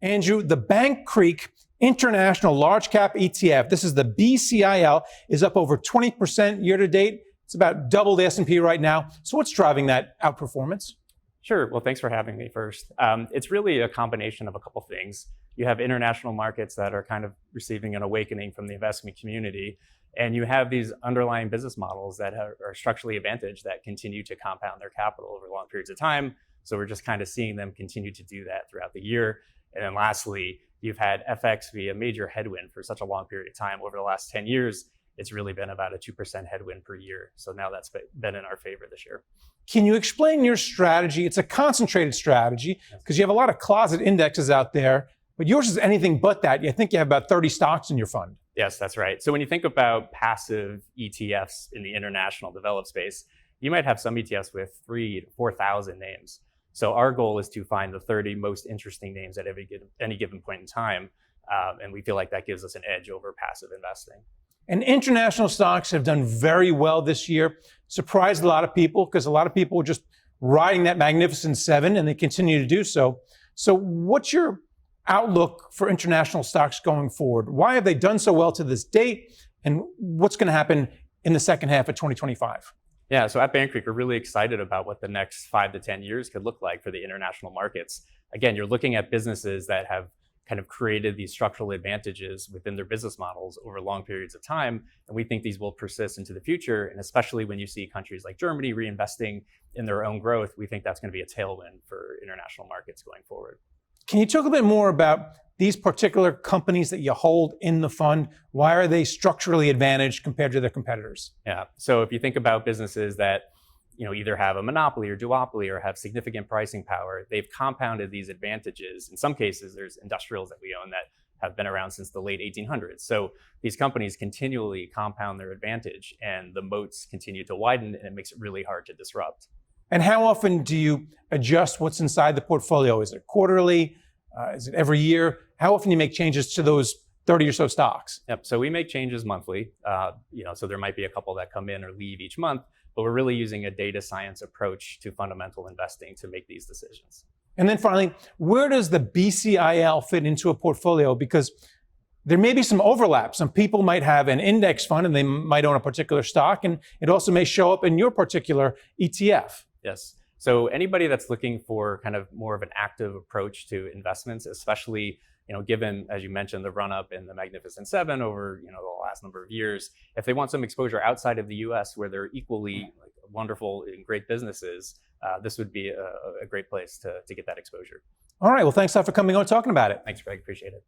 Andrew, the Bancreek International Large Cap ETF, this is the BCIL, is up over 20% year to date. It's about double the S&P right now. So what's driving that outperformance? Sure. Well, thanks for having me first. It's really a combination of a couple things. You have international markets that are kind of receiving an awakening from the investment community, and you have these underlying business models that are structurally advantaged that continue to compound their capital over long periods of time. So we're just kind of seeing them continue to do that throughout the year. And then lastly, you've had FX be a major headwind for such a long period of time. Over the last 10 years, it's really been about a 2% headwind per year. So now that's been in our favor this year. Can you explain your strategy? It's a concentrated strategy because you have a lot of closet indexes out there, but yours is anything but that. I think you have about 30 stocks in your fund. Yes, that's right. So when you think about passive ETFs in the international developed space, you might have some ETFs with 3,000 to 4,000 names. So our goal is to find the 30 most interesting names at any given point in time. And we feel like that gives us an edge over passive investing. And international stocks have done very well this year. Surprised a lot of people because a lot of people were just riding that magnificent seven and they continue to do so. So what's your outlook for international stocks going forward? Why have they done so well to this date? And what's going to happen in the second half of 2025? Yeah, so at Bancreek, we're really excited about what the next 5 to 10 years could look like for the international markets. Again, you're looking at businesses that have kind of created these structural advantages within their business models over long periods of time. And we think these will persist into the future. And especially when you see countries like Germany reinvesting in their own growth, we think that's going to be a tailwind for international markets going forward. Can you talk a bit more about these particular companies that you hold in the fund? Why are they structurally advantaged compared to their competitors? Yeah, so if you think about businesses that either have a monopoly or duopoly or have significant pricing power, they've compounded these advantages. In some cases, there's industrials that we own that have been around since the late 1800s. So these companies continually compound their advantage and the moats continue to widen and it makes it really hard to disrupt. And how often do you adjust what's inside the portfolio? Is it quarterly? Is it every year? How often do you make changes to those 30 or so stocks? Yep, so we make changes monthly. So there might be a couple that come in or leave each month, but we're really using a data science approach to fundamental investing to make these decisions. And then finally, where does the BCIL fit into a portfolio? Because there may be some overlap. Some people might have an index fund and they might own a particular stock, and it also may show up in your particular ETF. Yes. So anybody that's looking for kind of more of an active approach to investments, especially given, as you mentioned, the run-up in the Magnificent Seven over the last number of years, if they want some exposure outside of the U.S. where they're equally wonderful and great businesses, this would be a great place to get that exposure. All right. Well, thanks a lot for coming on and talking about it. Thanks, Greg. Appreciate it.